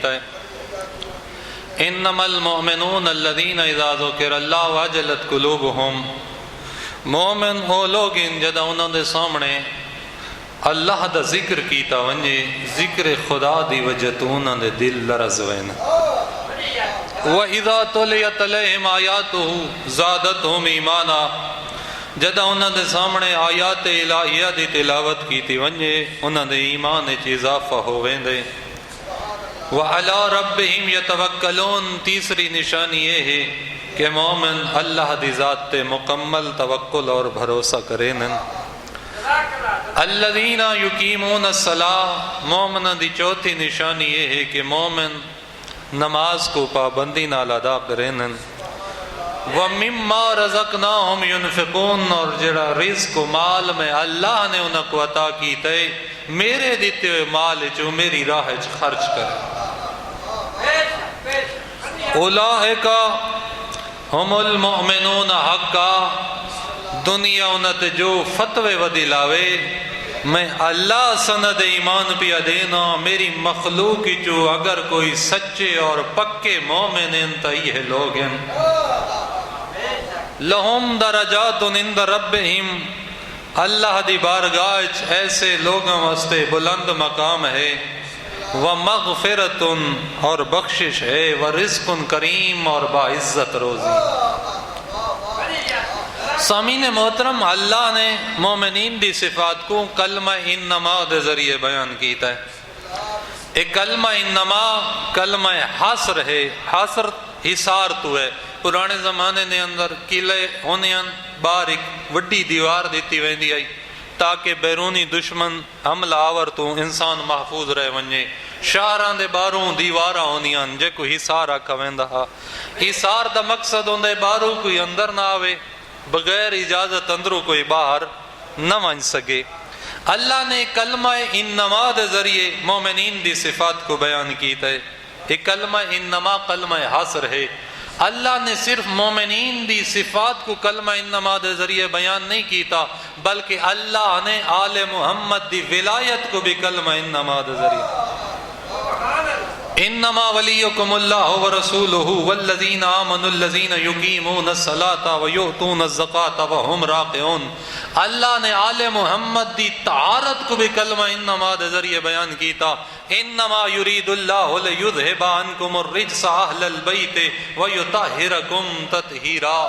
کیتا ہے۔ انما المؤمنون الذین اذا ذکر اللہ وجلت قلوبہم، مومن وہ لوگ ہیں جدہ انہوں دے سامنے اللہ دا ذکر کیتا ونجے، ذکر خدا دی وجہ تو انہوں دے دل لرز وین۔ وَإِذَا تُلِيَتْ عَلَيْهِمْ آيَاتُهُ زَادَتْهُمْ ایمانا، جدہ انہوں دے سامنے آیات الہیہ دی تلاوت کیتی ونجے انہوں دے ایمان اچ اضافہ ہو ویندے۔ وَعَلَىٰ رَبِّهِمْ يَتَوَكَّلُونَ، تیسری نشانی یہ ہے کہ مومن اللہ دی ذات تے مکمل توکل اور بھروسہ کرینن۔ الذین یقیمون الصلاۃ، مومن دی چوتھی نشانی یہ ہے کہ مومن نماز کو پابندی نال ادا کرینن۔ وَمِمَّا رَزَقْنَاهُمْ يُنْفِقُونَ، اور جڑا رزق و مال میں اللہ نے انہاں کو عطا کیتا ہے میرے دیتے ہوئے مال جو میری راہ وچ خرچ کرے۔ اولئک ہم المؤمنون حقا، دنیا انت جو فتوے ودی لاوے میں اللہ سند ایمان پیا دینا میری مخلوق جو اگر کوئی سچے اور پکے مومن ہیں تو یہ لوگ ہیں۔ لہم درجات عند ربہم، اللہ دی بارگاہ ایسے لوگوں واسطے بلند مقام ہے۔ ومغفرت، اور بخشش ہے۔ ورزق کریم، اور باعزت روزی۔ سامعین محترم، اللہ نے مومنین دی صفات کو کلمہ انما دے ذریعے بیان کیتا ہے۔ ایک کلمہ انما کلمہ حصر ہے، حصر حصار تو ہے۔ پرانے زمانے نے اندر قلعے ہونے باہر ایک وڈی دیوار دیتی ویندی آئی تاکہ بیرونی دشمن حملہ آور تو انسان محفوظ رہ ونجے۔ شہران دے باہروں دیواراں ہونیاں جے کوئی حصار آکھا ویندا۔ حصار دا مقصد ہوندے باہروں کوئی اندر نہ آوے، بغیر اجازت اندروں کوئی باہر نہ ون سکے۔ اللہ نے کلمہ انما دے ذریعے مومنین دی صفات کو بیان کیتا ہے۔ ایک کلمہ انما کلمہ حصر ہے۔ اللہ نے صرف مومنین دی صفات کو کلمہ انما دے ذریعے بیان نہیں کیتا بلکہ اللہ نے آل محمد دی ولایت کو بھی کلمہ انما دے ذریعے۔ انما ولیکم اللہ ورسولہ والذین آمنوا الذین یقیمون الصلاۃ ویؤتون الزکاۃ وہم راکعون۔ اللہ نے آل محمد دی طہارت کو بھی کلمہ انما دے ذریعے بیان کیتا۔ انما یرید اللہ لیذھب عنکم الرجس اہل البیت ویطہرکم تطہیرا۔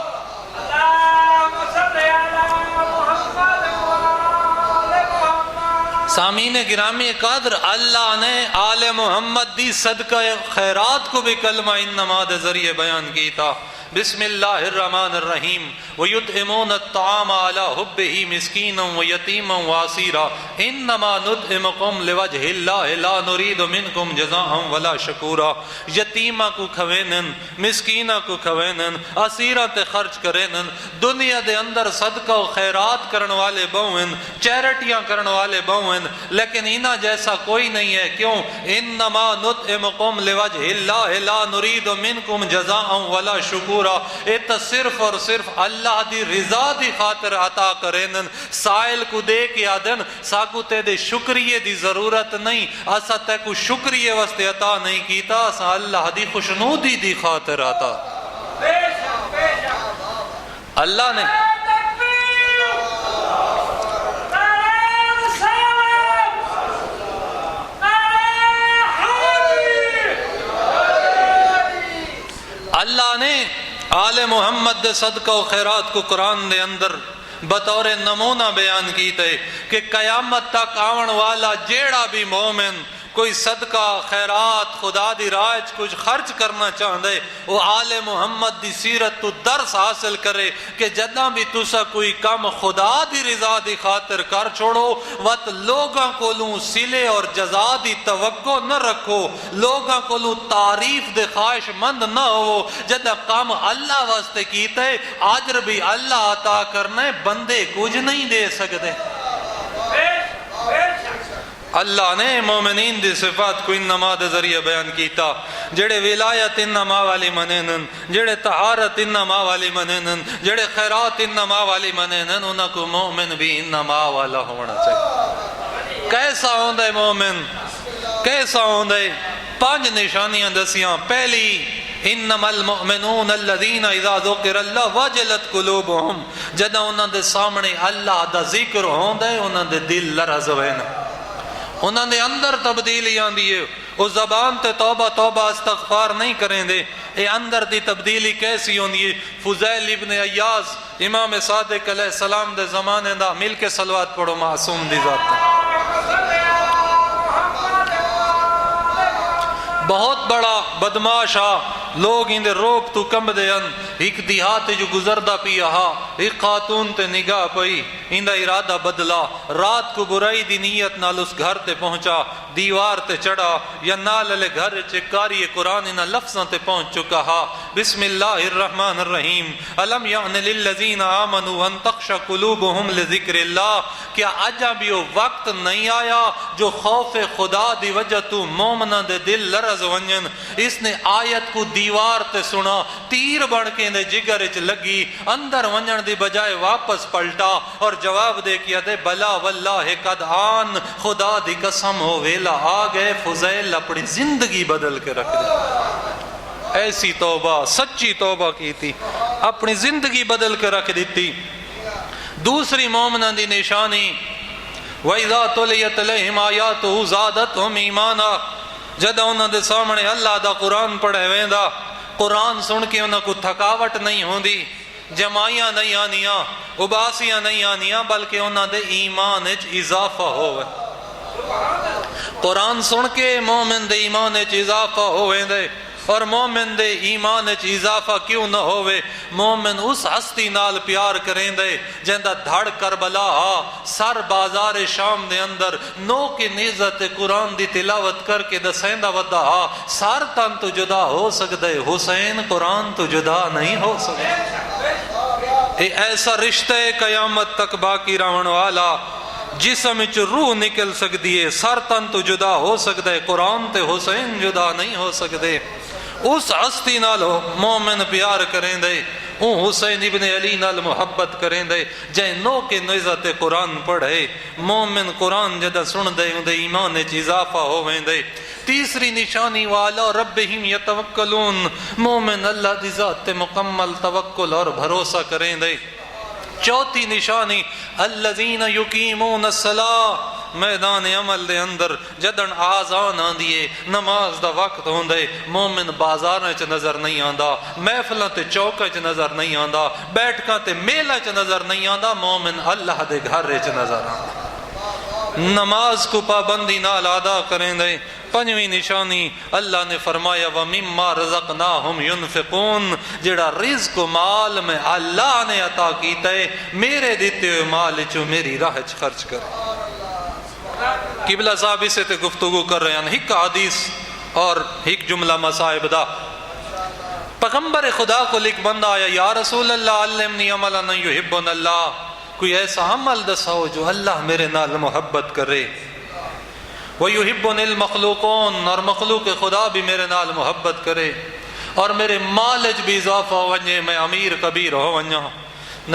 سامعین گرامی قدر، اللہ نے آل محمد دی صدقہ خیرات کو بھی کلمہ انما دے ذریعے بیان کیتا۔ بسم اللہ الرحمن الرحیم وَيُطْعِمُونَ الطَّعَامَ عَلَىٰ حُبِّهِ مِسْكِينًا وَيَتِيمًا وَأَسِيرًا إِنَّمَا نُطْعِمُكُمْ لِوَجْهِ اللَّهِ لَا نُرِيدُ مِنْكُمْ جَزَاءً وَلَا شُكُورًا۔ یتیمہ کو کھوینن، مسکینہ کو کھوینن، اسیرہ تے خرچ کرینن، دنیا دے اندر صدقہ و خیرات کرن والے بہوین، چیریٹیاں کرن والے بہوین، لیکن انہا جیسا کوئی نہیں ہے۔ کیوں؟ انما نطعمکم لوجہ اللہ لا نرید منکم جزاء ولا شکورا۔ اے تا صرف اور صرف اللہ دی رضا دی خاطر عطا کرینن۔ سائل کو دے کے آدن ساکو تے دے شکریہ دی ضرورت نہیں، اسا تے کو شکریہ واسطے عطا نہیں کیتا، اسا اللہ دی خوشنودی دی خاطر عطا۔ اللہ نے اللہ نے آل محمد دے صدقہ و خیرات کو قرآن دے اندر بطور نمونہ بیان کیتا ہے کہ قیامت تک آون والا جیڑا بھی مومن کوئی صدقہ خیرات خدا دی راہ کچھ خرچ کرنا چاہندے وہ آل محمد دی سیرت تو درس حاصل کرے کہ جدہ بھی تسا کوئی کم خدا دی رضا دی خاطر کر چھوڑو وقت لوگاں کو لوں سلے اور جزا دی توقع نہ رکھو، لوگاں کو لوں تعریف دے خواہش مند نہ ہو، جدہ کام اللہ واسطے کیتا ہے آجر بھی اللہ عطا کرنے بندے کچھ نہیں دے سکتے۔ اللہ نے مومنین دی صفات کو انما دے ذریعے بیان کیتا، جڑے ولایت انما والی منینن، جڑے طہارت انما والی منینن، جڑے خیرات انما والی منینن، انہاں کو مومن بھی انما والا ہونا چاہیے۔ کیسا ہوندہ ہے مومن؟ کیسا ہوندہ ہے؟ پانچ نشانیاں دسیاں. پہلی انما المؤمنون الذین اذا ذکر اللہ وجلت قلوبہم، جدہ انہاں دے سامنے اللہ دا ذکر ہوندا ہے انہاں دے دل لرز وین، انہاں دے اندر تبدیلی آندی ہے. اس زبان تے توبہ توبہ استغفار نہیں کریں دے، اے اندر دی تبدیلی کیسی ہوندی ہے؟ فضیل ابن عیاض امام صادق علیہ السلام دے زمانے دا، مل کے صلوات پڑھو معصوم دی ذات تے. بہت بڑا بدماش آ، لوگ اندے روک تو کم دے ان. ایک دیہات جو گزردہ پیا ہا، ایک خاتون تے نگاہ پئی، اندہ ارادہ بدلا، رات کو برائی دی نیت نال اس گھر تے پہنچا، دیوار تے چڑھا یا نال لے گھر چکاری قرآن انہ لفظاں تے پہنچ چکا ہا. بسم اللہ الرحمن الرحیم، الم یعن للذین آمنوا ان تخشع قلوبہم لذکر اللہ، کیا اجا بھی وہ وقت نہیں آیا جو خوف خدا دی وجہ تو مومنہ دے دل لرز ونجن. اس نے آیت کو دیوار تے سنا، تیر بن کے دے جگر اچ لگی، اندر ونجن دی بجائے واپس پلٹا اور جواب دے کیا دے بلا واللہ قد آن، خدا دی قسم ہو ویلا آ گئے. فضیل اپنی زندگی بدل کے رکھ دی. ایسی توبہ، سچی توبہ کی تھی، اپنی زندگی بدل کے رکھ دیتی. دوسری مومنہ دی نشانی وَإِذَا تُلِيَتْ عَلَيْهِمْ آيَاتُهُ زَادَتْهُمْ ایمانا، جدہ انہاں دے سامنے اللہ دا قرآن پڑھے ویندا، قرآن سن کے انہاں کو تھکاوٹ نہیں ہوندی، جمائیاں نہیں آنیاں، اباسیاں نہیں آنیاں، بلکہ انہاں دے ایمان اچ اضافہ ہوئے. قرآن سن کے مومن دے ایمان اچ اضافہ ہوئے دے. اور مومن دے ایمان اچ اضافہ کیوں نہ ہوئے؟ مومن اس ہستی نال پیار کریں دے جندہ دھڑ کربلا ہا، سر بازار شام دے اندر نو کی نیزت قرآن دی تلاوت کر کے دسیندہ ودا ہا. سر تن تو جدا ہو سکدے، حسین قرآن تو جدا نہیں ہو سکدے. اے ایسا رشتہ قیامت تک باقی رہن والا، جسم وچ روح نکل سکتی ہے، سر تن تو جدا ہو سکتا ہے، قرآن تے حسین جدا نہیں ہو سکتے. اس ہستی نال مومن پیار کریں دے، حسین ابن علی نال محبت کریں دے، جائے نو کے نعزت قرآن پڑھے. مومن قرآن جدہ سن دے اندے ایمان اچ اضافہ ہوئیں دے. تیسری نشانی والا ربہم یتوکلون، مومن اللہ دی ذات تے مکمل توکل اور بھروسہ کریں دے. چوتھی نشانی الذین یقیمون الصلاۃ، میدان عمل دے اندر جدن آزان آندیے، نماز دا وقت ہوندے، مومن بازار چ نظر نہیں آندا، محفلاں تے چوکاں چ نظر نہیں آندا، بیٹھکاں تے میلہ چ نظر نہیں آندا، مومن اللہ دے گھر چ نظر آندا. نماز کو پابندی نال ادا کریں دے. پنجویں نشانی اللہ نے فرمایا وَمِمَّا رَزَقْنَاهُمْ يُنْفِقُونَ، جڑا رزق و مال میں اللہ نے عطا کیتا ہے میرے دیتے ہوئے مال چو میری راہ چ خرچ کرے. قبلہ صاحب اسے تے گفتگو کر رہے ہیں، ایک حدیث اور ایک جملہ مصائب دا. پیغمبر خدا کو لکھ بندہ آیا، یا رسول اللہ علمنی عملا یحبنا اللہ، کوئی ایسا عمل دساؤ جو اللہ میرے نال محبت کرے. وَيُحِبُّنِ الْمَخْلُوقُونَ، اور مخلوق خدا بھی میرے نال محبت کرے اور میرے مالج بھی اضافہ ہو ونجے، میں امیر کبیر ہو ونجا.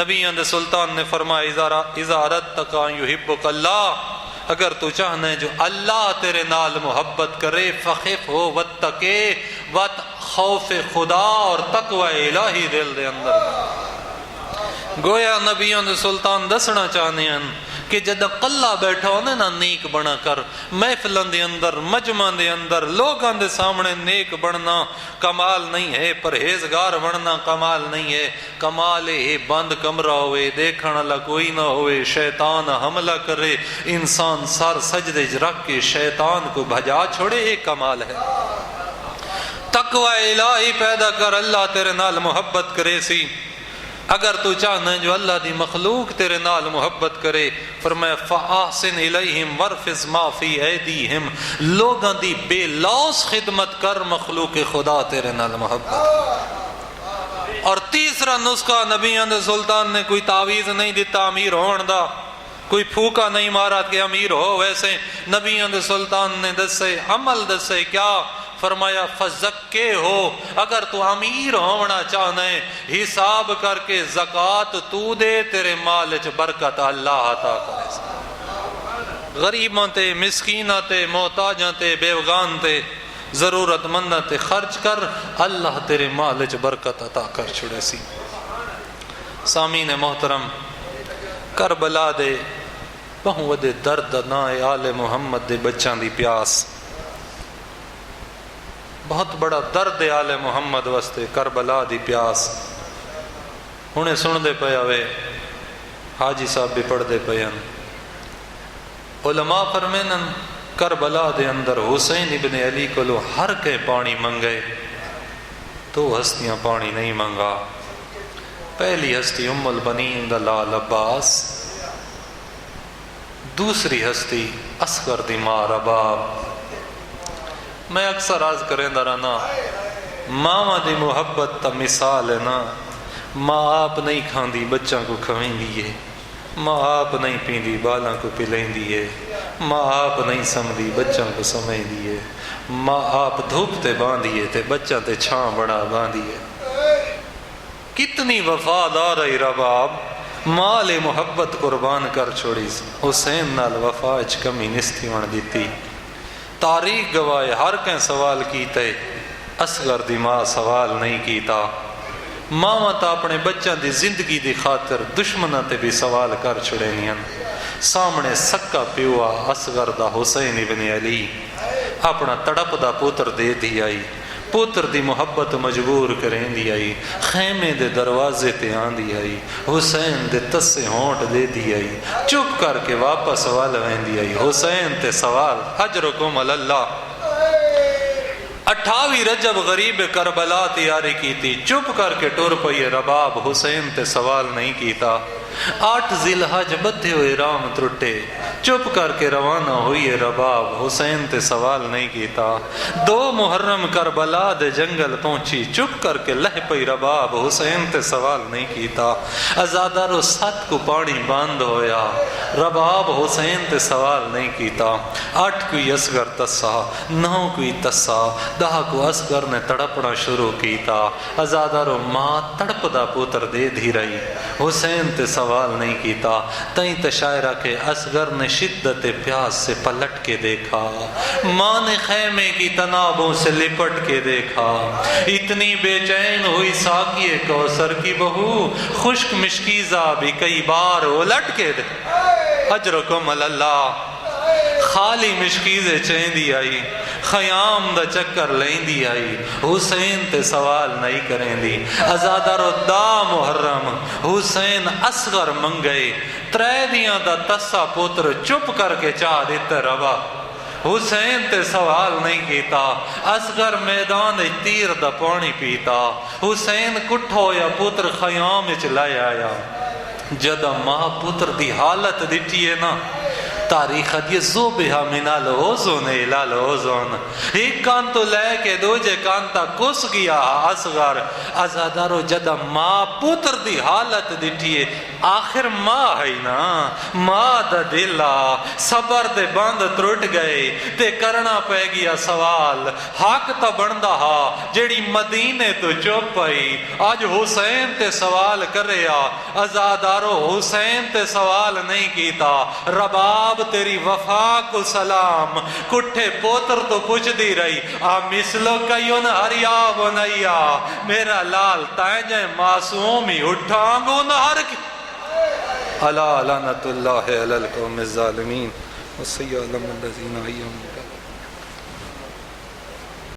نبی اند سلطان نے فرمایا اذا اردت ان یحبک اللہ، اگر تو چاہنے جو اللہ تیرے نال محبت کرے، فخف ہو واتقے، وات خوف خدا اور تقوی الہی دل دے اندر. گویا نبیوں نے سلطان دسنا چاہنے ہیں کہ جدہ قلعہ بیٹھا ہونے نا نیک بنا کر، محفلن دے اندر، مجمع دے اندر، لوگاں دے سامنے نیک بننا کمال نہیں ہے، پرہیزگار بننا کمال نہیں ہے. کمال ہے بند کمرہ ہوئے، دیکھنا اللہ کوئی نہ ہوئے، شیطان حملہ کرے، انسان سر سجدے رکھ کے شیطان کو بھجا چھوڑے، ایک کمال ہے. تقوی الہی پیدا کر، اللہ تیرے نال محبت کرے سی. اگر تو چاہنا ہے جو اللہ دی مخلوق تیرے نال محبت کرے، فرمایا فَآسِنْ إِلَيْهِمْ وَرْفِزْ مَا فِي أَيْدِيهِمْ، لوگاں دی بے لوس خدمت کر، مخلوق خدا تیرے نال محبت. اور تیسرا نسخہ نبی اند سلطان نے کوئی تعویذ نہیں دیتا امیر ہون دا، کوئی پھوکا نہیں مارا کہ امیر ہو. ویسے نبی اند سلطان نے دسے عمل دسے کیا؟ فرمایا فزکے ہو، اگر تو امیر ہونا چاہنا ہے حساب کر کے زکوٰۃ تو دے، تیرے مال چ برکت اللہ عطا کرے. غریباں تے، مسکیناں تے، محتاجاں تے، بیوگان تے ضرورت مند تے خرچ کر، اللہ تیرے مال وچ برکت عطا کر چھڑے سی۔ سامعین محترم، کربلا دے بہوں ودے درد نہ آل محمد دے بچاں دی پیاس، بہت بڑا درد آل محمد واسطے کربلا دی پیاس۔ ہنے سن دے پیا وے، حاجی صاحب بھی پڑھ دے پیا، علماء فرمینن کربلا دے اندر حسین ابن علی کولو ہر کے پانی منگے تو ہستیاں پانی نہیں منگا۔ پہلی ہستی ام البنین دا لال عباس، دوسری ہستی اصغر دی ماں رباب۔ میں اکثر عرض کریں رہنا، ماں دی محبت تا مثال ہے نا، ماں آپ نہیں کھاندی بچوں کو کھویں دیئے، ماں آپ نہیں پیندی بالاں کو پلیں دیئے، ماں آپ نہیں سمدی بچوں کو سمجھ دیئے، ماں آپ دھوپ تے باندھیے تے بچہ تے چھاں بڑا باندھیے۔ کتنی وفادار ہے رباب، مال محبت قربان کر چھوڑی، حسین نال وفا اچ کمی نستی ون دیتی۔ تاریخ گواہ ہر کہیں سوال کیتے، اصغر دی ماں سوال نہیں کیتا۔ ماں تا اپنے بچوں دی زندگی دی خاطر دشمنوں تے بھی سوال کر چھڑے نیاں۔ سامنے سکا پیوا اصغر دا حسین ابن علی اپنا تڑپ دا پوتر دے دی آئی، پوتر دی محبت مجبور کریں دی آئی، خیمے دے دروازے تے آن دی آئی، حسین دے تسے ہونٹ دے دی آئی، چپ کر کے واپس سوال وین دی آئی۔ حسین تے سوال حجرکم اللہ، 28 رجب غریب کربلا تیاری کی تھی، چپ کر کے ٹور پئی رباب، حسین تے سوال نہیں کیتا۔ 8 ذی الحج بدھے ہوئے رام ترٹے، چپ کر کے روانہ ہوئی رباب، حسین تے سوال نہیں کیتا۔ 2 محرم کربلا دے جنگل پہنچی، چپ کر کے لہ پئی رباب، حسین تے سوال نہیں کیتا۔ ازادارو 7 کو پانی باندھ ہویا، رباب حسین تے سوال نہیں کیتا۔ 8 کوئی اصغر تسا، 9 کوئی تسا، 10 کو اصغر نے تڑپنا شروع کیتا۔ ازادارو ماں تڑپ دا پوتر دے دی رہی، حسین تے سوال نہیں کیتا۔ تئیں تشاعرہ کے اصغر نے شدت پیاس سے پلٹ کے دیکھا، ماں نے خیمے کی تنابوں سے لپٹ کے دیکھا، اتنی بے چین ہوئی ساقی کوثر کی بہو، خشک مشکیزہ بھی کئی بار الٹ کے دیکھا۔ اجرکم اللہ، خالی مشکیزے چین دی آئی، خیام دا چکر لین دی آئی، حسین تے سوال نہیں کریں دی۔ ازادارو دا محرم حسین اصغر منگئے، 3 دیاں دا تسا پوتر چپ کر کے چاہ دیتے ربا، حسین تے سوال نہیں کیتا۔ اصغر میدان تیر دا پانی پیتا، حسین کٹھو یا پوتر خیام اچ لائے آیا۔ جدہ ماں پوتر دی حالت دیتی ہے نا، تاریخ دی زوبہا من الحزن الی الحزن، ایک کان تو لے کے دوجے کان تا کس گیا اصغر۔ ازادارو جدہ ماں پوتر دی حالت دیٹھیے، آخر ماں ہے نا، ماں دا دلا صبر دے بند ترٹ گئے تے کرنا پہ گیا سوال، حق تا بندہ ہا جیڑی مدینے تو چپ پئی، آج حسین تے سوال کریا۔ ازادارو حسین تے سوال نہیں کیتا، رباب تیری وفا کو سلام، کٹھے پوتر تو پوچھ دی رہی، آ مثلو کئیون ہریا بنیا، میرا لال تائجے معصومی اٹھانگو نہر کی۔ الا لعنت اللہ علی القوم الظالمین وصی علم الذین ایام